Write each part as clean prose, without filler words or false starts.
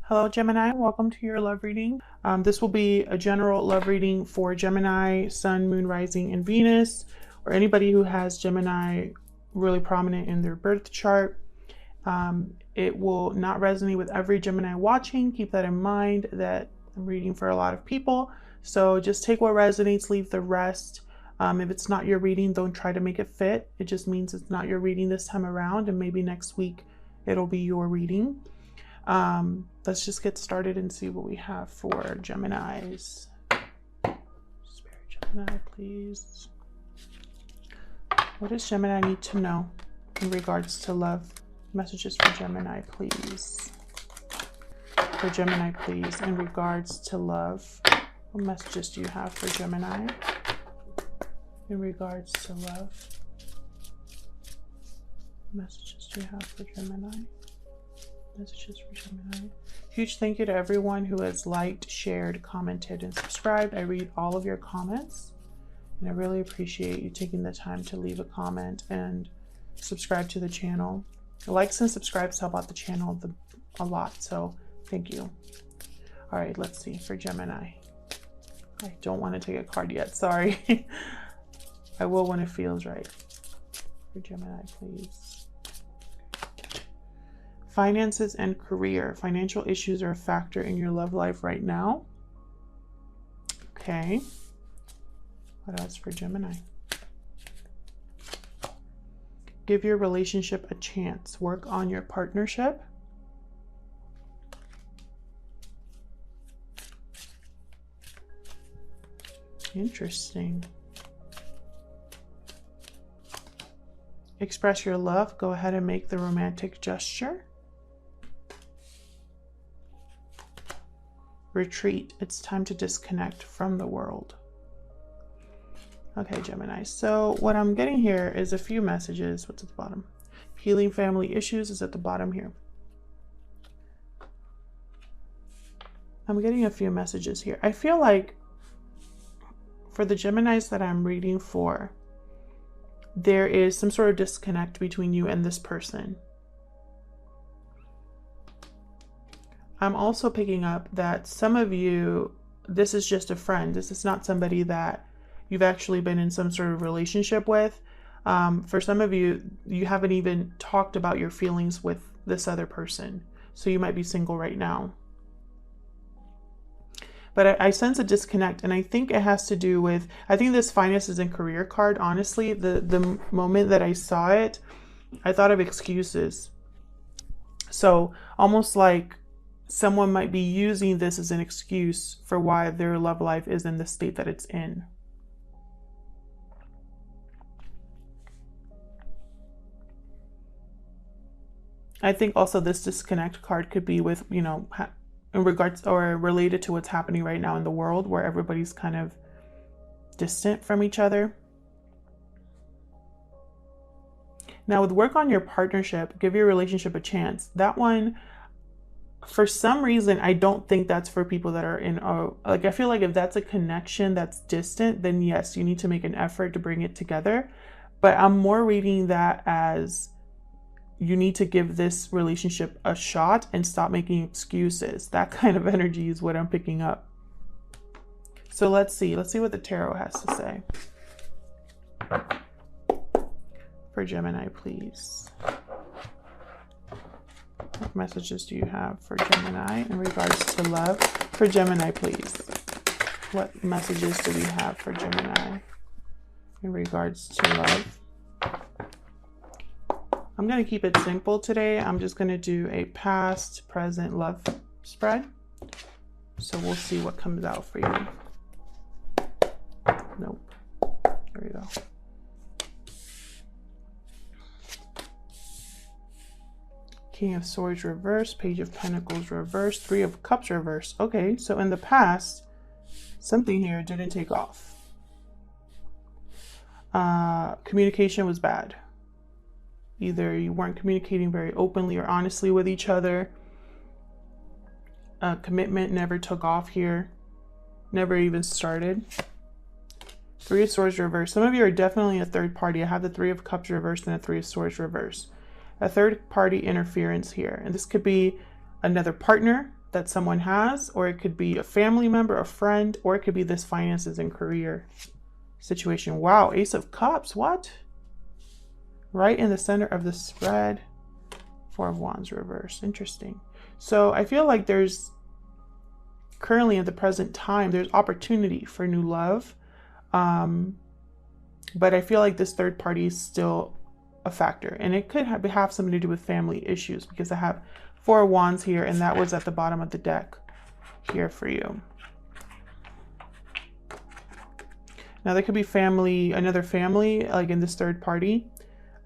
Hello Gemini, welcome to your love reading. This will be a general love reading for Gemini, Sun, Moon, Rising, and Venus, or anybody who has Gemini really prominent in their birth chart. It will not resonate with every Gemini watching. Keep that in mind that I'm reading for a lot of people. So just take what resonates, leave the rest. If it's not your reading, don't try to make it fit. It just means it's not your reading this time around, and maybe next week it'll be your reading. Let's just get started and see what we have for Geminis. Spirit Gemini, please. What does Gemini need to know in regards to love? Messages for Gemini, please. For Gemini, please, in regards to love. What messages do you have for Gemini in regards to love? What messages do you have for Gemini? Messages for Gemini. Huge thank you to everyone who has liked, shared, commented, and subscribed. I read all of your comments, and I really appreciate you taking the time to leave a comment and subscribe to the channel. Likes and subscribes help out the channel a lot, so thank you. All right, let's see for Gemini. I don't want to take a card yet, sorry. I will when it feels right. For Gemini, please. Finances and career. Financial issues are a factor in your love life right now. Okay. What else for Gemini? Give your relationship a chance. Work on your partnership. Interesting. Express your love. Go ahead and make the romantic gesture. Retreat. It's time to disconnect from the world. Okay, Gemini. So what I'm getting here is a few messages. What's at the bottom? Healing family issues is at the bottom here. I'm getting a few messages here. I feel like for the Geminis that I'm reading for, there is some sort of disconnect between you and this person. I'm also picking up that some of you, this is just a friend. This is not somebody that you've actually been in some sort of relationship with. For some of you, you haven't even talked about your feelings with this other person. So you might be single right now. But I sense a disconnect, and I think it has to do with, I think this finances and career card, honestly, the moment that I saw it, I thought of excuses. So almost like someone might be using this as an excuse for why their love life is in the state that it's in. I think also this disconnect card could be with, you know, in regards or related to what's happening right now in the world, where everybody's kind of distant from each other. Now with work on your partnership, give your relationship a chance. That one, for some reason, I don't think that's for people that are in like, I feel like if that's a connection that's distant, then yes, you need to make an effort to bring it together. But I'm more reading that as you need to give this relationship a shot and stop making excuses. That kind of energy is what I'm picking up. So let's see what the tarot has to say. For Gemini, please. What messages do you have for Gemini in regards to love? For Gemini, please. What messages do we have for Gemini in regards to love? I'm going to keep it simple today. I'm just going to do a past, present love spread. So we'll see what comes out for you. Nope. There we go. King of Swords reverse, Page of Pentacles reverse, Three of Cups reverse. Okay, so in the past, something here didn't take off. Communication was bad. Either you weren't communicating very openly or honestly with each other. Commitment never took off here. Never even started. Three of Swords reverse. Some of you are definitely a third party. I have the Three of Cups reverse and a Three of Swords reverse. A third party interference here. And this could be another partner that someone has, or it could be a family member, a friend, or it could be this finances and career situation. Wow, Ace of Cups, what? Right in the center of the spread. Four of Wands reverse, interesting. So I feel like there's currently at the present time, there's opportunity for new love. But I feel like this third party is still a factor, and it could have something to do with family issues, because I have Four of Wands here, and that was at the bottom of the deck here for you. Now there could be family, another family, like in this third party.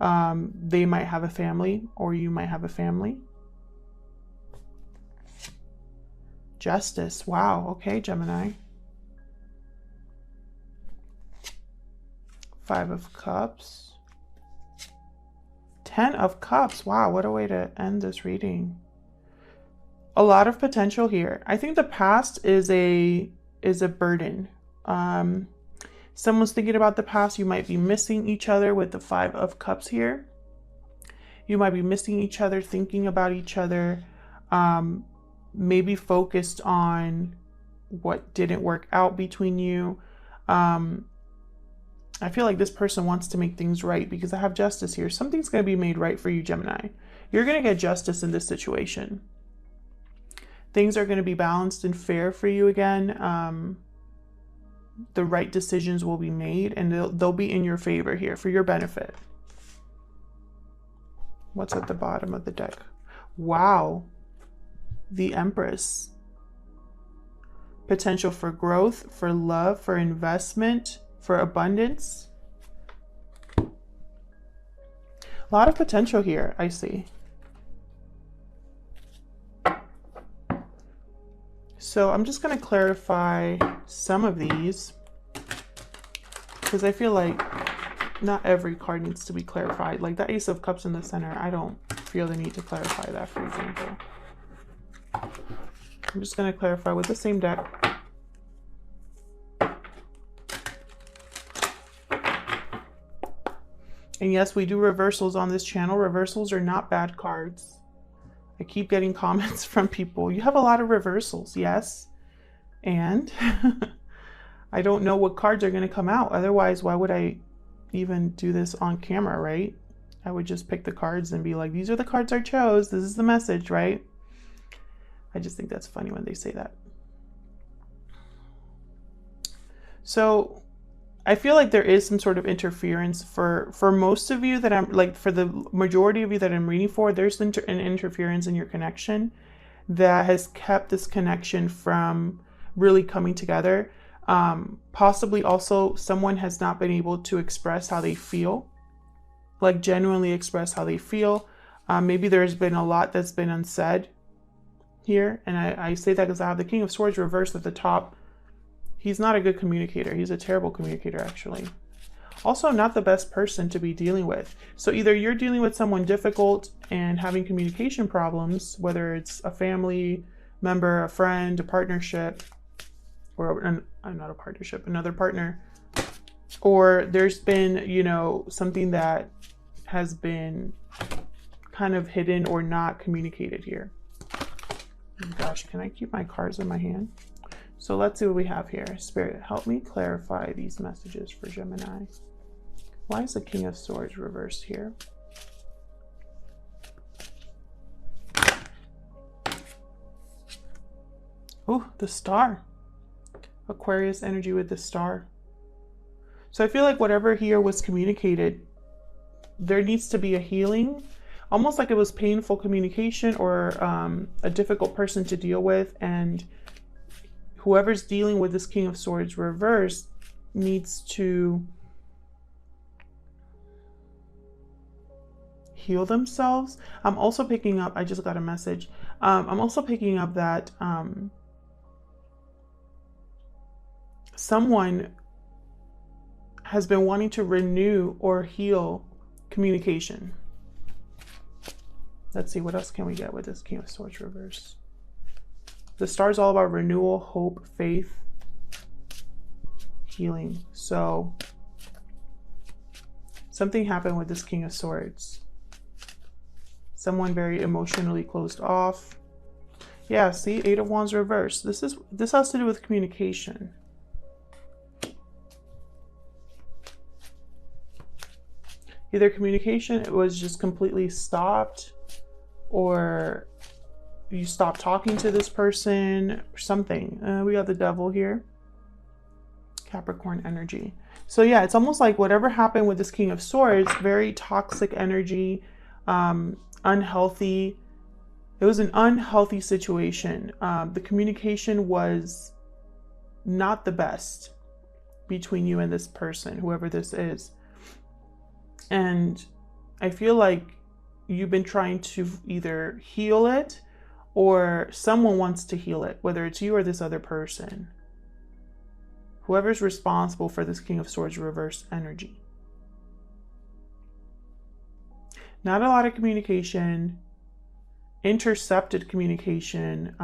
They might have a family, or you might have a family. Justice. Wow. Okay, Gemini. Five of Cups. 10 of Cups. Wow, what a way to end this reading. A lot of potential here. I think the past is a burden. Someone's thinking about the past. You might be missing each other with the Five of Cups here. You might be missing each other, thinking about each other, maybe focused on what didn't work out between you. I feel like this person wants to make things right, because I have Justice here. Something's going to be made right for you, Gemini. You're going to get justice in this situation. Things are going to be balanced and fair for you again. The right decisions will be made, and they'll be in your favor here for your benefit. What's at the bottom of the deck? Wow. The Empress. Potential for growth, for love, for investment, for abundance. A lot of potential here, I see. So I'm just going to clarify some of these, because I feel like not every card needs to be clarified. Like the Ace of Cups in the center, I don't feel the need to clarify that, for example. I'm just going to clarify with the same deck. And yes, we do reversals on this channel. Reversals are not bad cards. I keep getting comments from people. You have a lot of reversals, yes. And I don't know what cards are going to come out. Otherwise, why would I even do this on camera, right? I would just pick the cards and be like, these are the cards I chose. This is the message, right? I just think that's funny when they say that. So I feel like there is some sort of interference for most of you that I'm like, for the majority of you that I'm reading for, there's an interference in your connection that has kept this connection from really coming together. Possibly also someone has not been able to express how they feel, like genuinely express how they feel. Maybe there's been a lot that's been unsaid here. And I say that because I have the King of Swords reversed at the top. He's not a good communicator. He's a terrible communicator, actually. Also, not the best person to be dealing with. So either you're dealing with someone difficult and having communication problems, whether it's a family member, a friend, a partnership, or not a partnership, another partner, or there's been, you know, something that has been kind of hidden or not communicated here. Oh gosh, can I keep my cards in my hand? So let's see what we have here. Spirit, help me clarify these messages for Gemini. Why is the King of Swords reversed here? Oh, the Star. Aquarius energy with the Star. So I feel like whatever here was communicated, there needs to be a healing. Almost like it was painful communication, or a difficult person to deal with, and whoever's dealing with this King of Swords reverse needs to heal themselves. I'm also picking up, I just got a message. I'm also picking up that someone has been wanting to renew or heal communication. Let's see, what else can we get with this King of Swords reverse? The Star is all about renewal, hope, faith, healing. So something happened with this King of Swords. Someone very emotionally closed off. Yeah, see, Eight of Wands reversed. This has to do with communication. Either communication was just completely stopped, or you stopped talking to this person, or something. We got the Devil here. Capricorn energy. So yeah, it's almost like whatever happened with this King of Swords, very toxic energy, unhealthy. It was an unhealthy situation. The communication was not the best between you and this person, whoever this is. And I feel like you've been trying to either heal it, or someone wants to heal it, whether it's you or this other person. Whoever's responsible for this King of Swords reverse energy. Not a lot of communication, intercepted communication.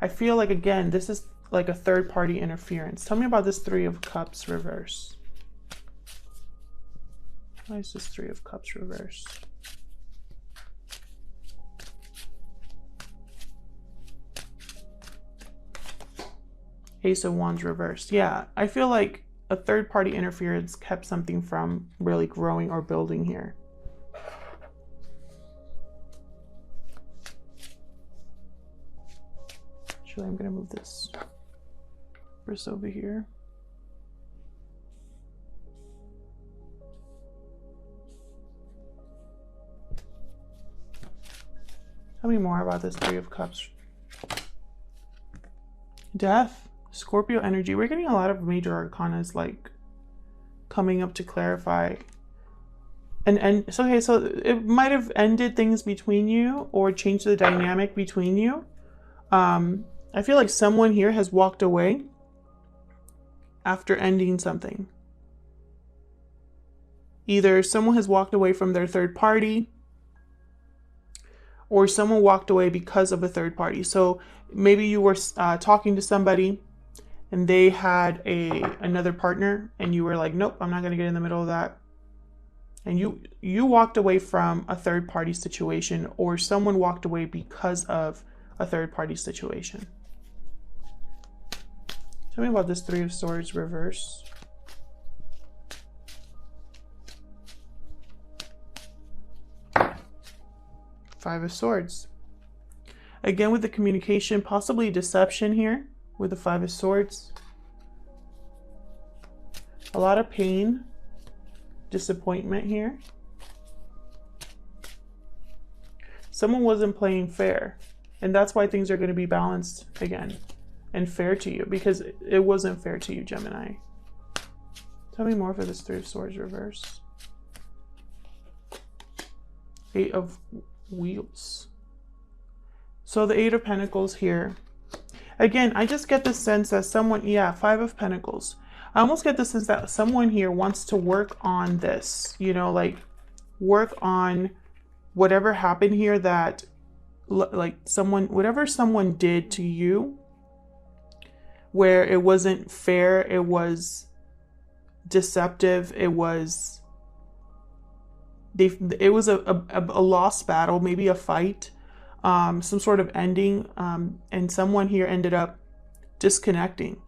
I feel like, again, this is like a third-party interference. Tell me about this Three of Cups reverse. Why is this Three of Cups reverse? Ace of Wands reversed. Yeah, I feel like a third-party interference kept something from really growing or building here. Actually, I'm going to move this over here. Tell me more about this Three of Cups. Death, Scorpio energy. We're getting a lot of major arcanas like coming up to clarify. And so, okay, so it might have ended things between you or changed the dynamic between you. I feel like someone here has walked away after ending something. Either someone has walked away from their third party, or someone walked away because of a third party. So maybe you were talking to somebody and they had another partner, and you were like, nope, I'm not going to get in the middle of that. And you walked away from a third party situation, or someone walked away because of a third party situation. Tell me about this Three of Swords reverse. Five of Swords. Again, with the communication, possibly deception here with the Five of Swords. A lot of pain, disappointment here. Someone wasn't playing fair, and that's why things are going to be balanced again and fair to you, because it wasn't fair to you, Gemini. Tell me more for this Three of Swords reverse. Eight of Wheels. So the Eight of Pentacles here. Again, I just get the sense that someone, yeah, Five of Pentacles. I almost get the sense that someone here wants to work on this, you know, like work on whatever happened here, that like whatever someone did to you, where it wasn't fair, it was deceptive, it was a lost battle, maybe a fight, some sort of ending, and someone here ended up disconnecting,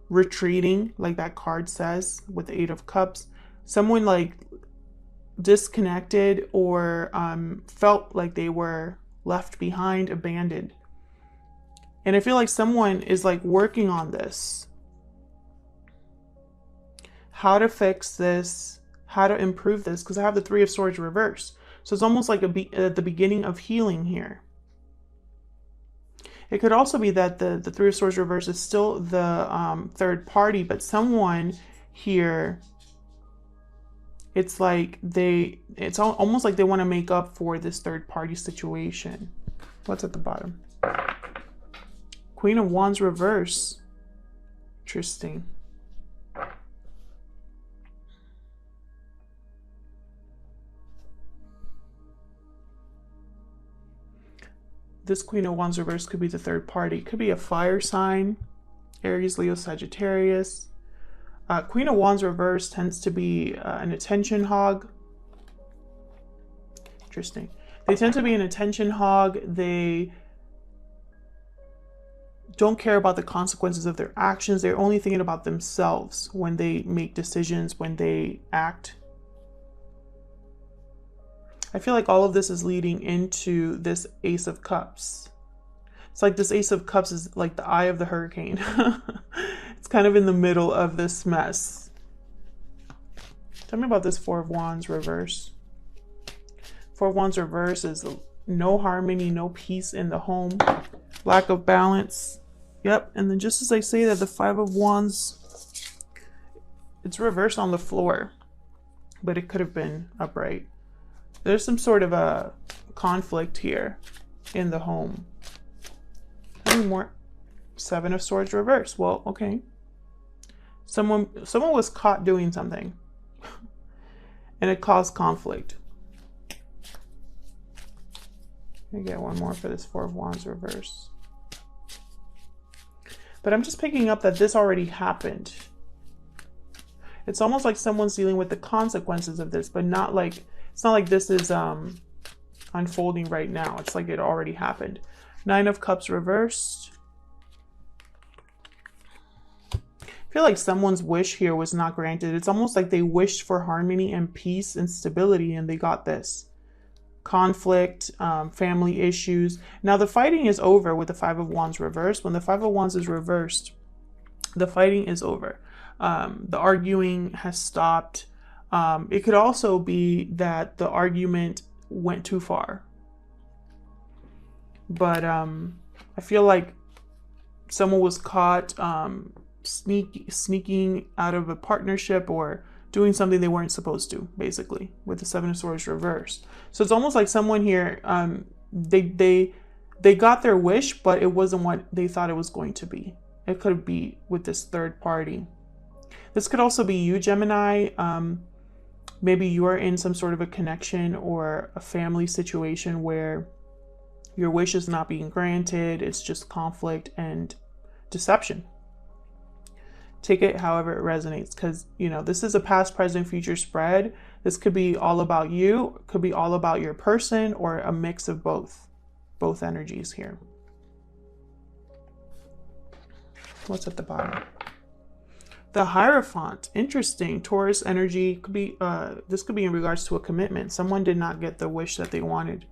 retreating, like that card says with the Eight of Cups. Someone like disconnected, or felt like they were left behind, abandoned. And I feel like someone is like working on this, how to fix this, how to improve this, because I have the Three of Swords reversed. So it's almost like at the beginning of healing here. It could also be that the Three of Swords reverse is still the third party, but someone here, it's like it's almost like they want to make up for this third party situation. What's at the bottom? Queen of Wands reverse. Interesting. This Queen of Wands reverse could be the third party. Could be a fire sign, Aries, Leo, Sagittarius. Queen of Wands reverse tends to be an attention hog. Interesting. They tend to be an attention hog. They don't care about the consequences of their actions. They're only thinking about themselves when they make decisions, when they act. I feel like all of this is leading into this Ace of Cups. It's like this Ace of Cups is like the eye of the hurricane. It's kind of in the middle of this mess. Tell me about this Four of Wands reverse. Four of Wands reverse is no harmony, no peace in the home, lack of balance. Yep, and then just as I say that, the Five of Wands, it's reversed on the floor, but it could have been upright. There's some sort of a conflict here in the home. Any more? Seven of Swords reverse. Well, okay. Someone was caught doing something and it caused conflict. Let me get one more for this Four of Wands reverse. But I'm just picking up that this already happened. It's almost like someone's dealing with the consequences of this, but not like, it's not like this is unfolding right now. It's like it already happened. Nine of Cups reversed. I feel like someone's wish here was not granted. It's almost like they wished for harmony and peace and stability, and they got this. Conflict, family issues. Now the fighting is over with the Five of Wands reversed. When the Five of Wands is reversed, the fighting is over. The arguing has stopped. It could also be that the argument went too far. But I feel like someone was caught sneaking out of a partnership or doing something they weren't supposed to, basically, with the Seven of Swords reversed. So it's almost like someone here, they got their wish, but it wasn't what they thought it was going to be. It could be with this third party. This could also be you, Gemini. Maybe you are in some sort of a connection or a family situation where your wish is not being granted. It's just conflict and deception. Take it however it resonates, because, you know, this is a past, present, future spread. This could be all about you, could be all about your person, or a mix of both energies here. What's at the bottom? The Hierophant. Interesting. Taurus energy could be, this could be in regards to a commitment. Someone did not get the wish that they wanted.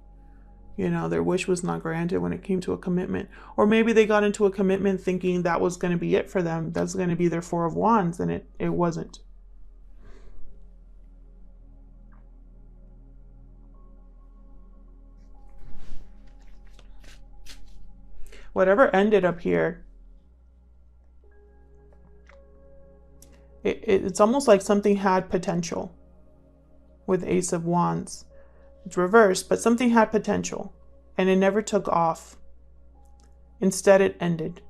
You know, their wish was not granted when it came to a commitment. Or maybe they got into a commitment thinking that was going to be it for them. That's going to be their Four of Wands, and it wasn't. Whatever ended up here, it's almost like something had potential with Ace of Wands. It's reversed, but something had potential and it never took off. Instead, it ended.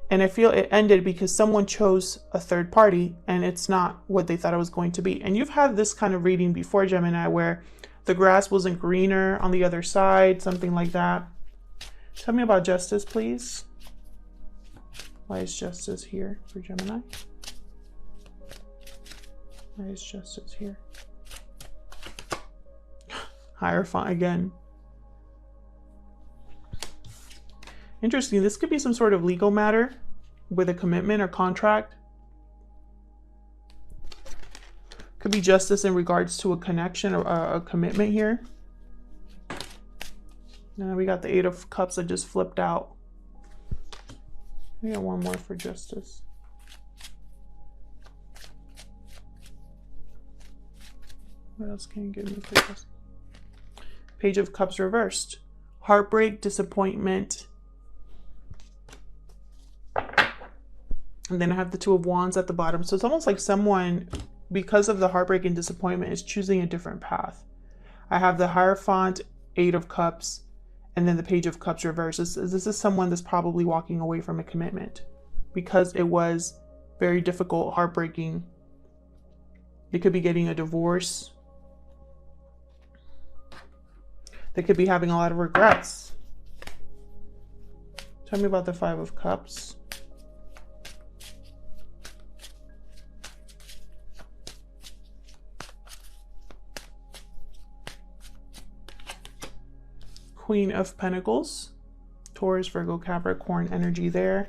And I feel it ended because someone chose a third party and it's not what they thought it was going to be. And you've had this kind of reading before, Gemini, where the grass wasn't greener on the other side, something like that. Tell me about justice, please. Why is justice here for Gemini? Why is justice here? Hierophant again. Interesting. This could be some sort of legal matter with a commitment or contract. Could be justice in regards to a connection or a commitment here. Now we got the Eight of Cups that just flipped out. We got one more for justice. What else can you give me for justice? Page of Cups reversed. Heartbreak, disappointment. And then I have the Two of Wands at the bottom. So it's almost like someone, because of the heartbreak and disappointment, is choosing a different path. I have the Hierophant, Eight of Cups, and then the Page of Cups reversed. This is someone that's probably walking away from a commitment because it was very difficult, heartbreaking. They could be getting a divorce. They could be having a lot of regrets. Tell me about the Five of Cups. Queen of Pentacles, Taurus, Virgo, Capricorn energy there.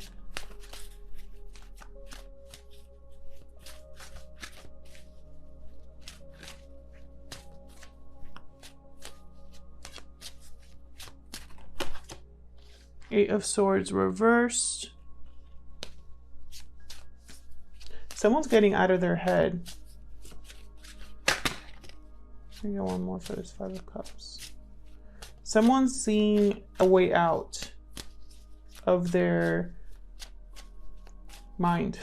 Eight of Swords reversed. Someone's getting out of their head. I get one more for this Five of Cups. Someone's seeing a way out of their mind.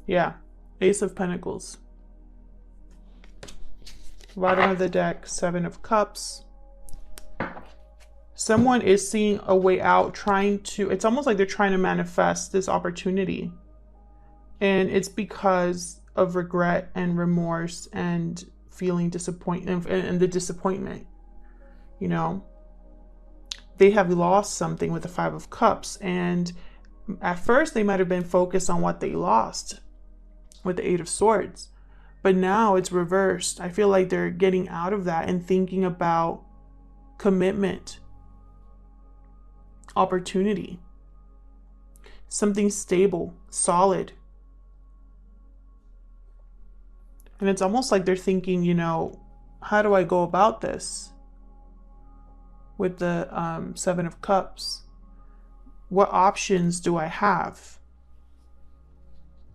Yeah, Ace of Pentacles. Bottom of the deck, Seven of Cups. Someone is seeing a way out, trying to, it's almost like they're trying to manifest this opportunity. And it's because of regret and remorse and feeling disappointment and the disappointment. You know, they have lost something with the Five of Cups. And at first they might have been focused on what they lost with the Eight of Swords. But now it's reversed. I feel like they're getting out of that and thinking about commitment, opportunity, something stable, solid. And it's almost like they're thinking, you know, how do I go about this? With the Seven of Cups, what options do I have?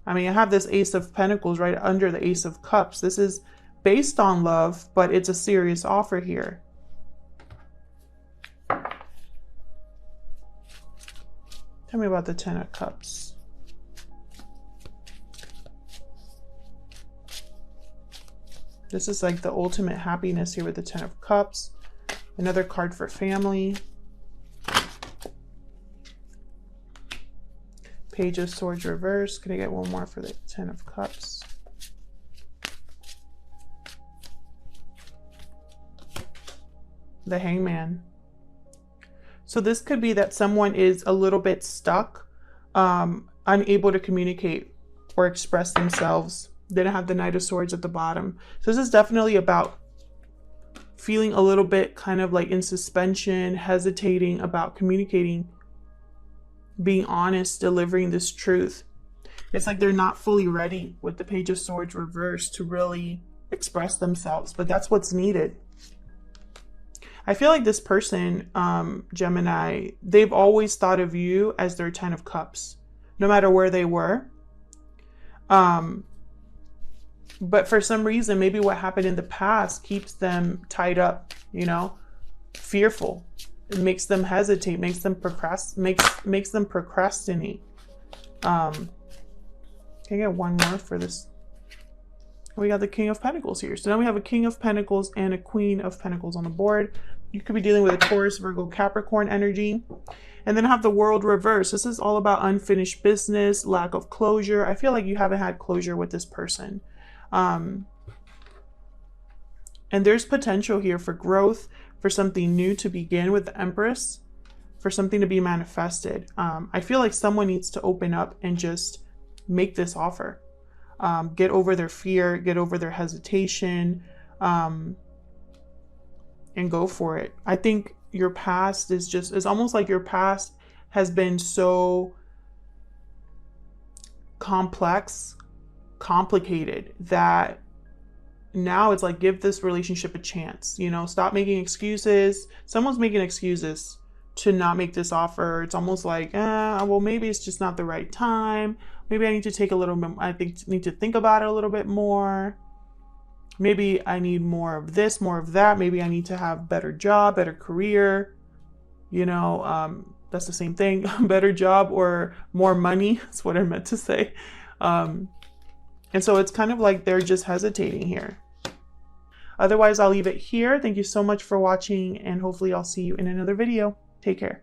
I mean, I have this Ace of Pentacles right under the Ace of Cups. This is based on love, but it's a serious offer here. Tell me about the Ten of Cups. This is like the ultimate happiness here with the Ten of Cups. Another card for family. Page of Swords reversed. Can I get one more for the Ten of Cups? The Hangman. So this could be that someone is a little bit stuck, unable to communicate or express themselves. They don't have the Knight of Swords at the bottom. So this is definitely about feeling a little bit kind of like in suspension, hesitating about communicating, being honest, delivering this truth. It's like they're not fully ready with the Page of Swords reversed to really express themselves, but that's what's needed. I feel like this person, Gemini, they've always thought of you as their Ten of Cups, no matter where they were. But for some reason, maybe what happened in the past keeps them tied up, you know, fearful. It makes them hesitate, makes them procrastinate. Can I get one more for this? We got the King of Pentacles here. So now we have a King of Pentacles and a Queen of Pentacles on the board. You could be dealing with a Taurus, Virgo, Capricorn energy. And then have the World reverse. This is all about unfinished business, lack of closure. I feel like you haven't had closure with this person. And there's potential here for growth, for something new to begin with the Empress, for something to be manifested. I feel like someone needs to open up and just make this offer. Get over their fear, get over their hesitation, and go for it. I think your past is just, it's almost like your past has been so complex, complicated, that now it's like, give this relationship a chance. You know, stop making excuses. Someone's making excuses to not make this offer. It's almost like, well, maybe it's just not the right time. Maybe I need to take a little bit, need to think about it a little bit more. Maybe I need more of this, more of that. Maybe I need to have better job, better career. You know, that's the same thing. Better job or more money. That's what I meant to say. And so it's kind of like they're just hesitating here. Otherwise, I'll leave it here. Thank you so much for watching, and hopefully I'll see you in another video. Take care.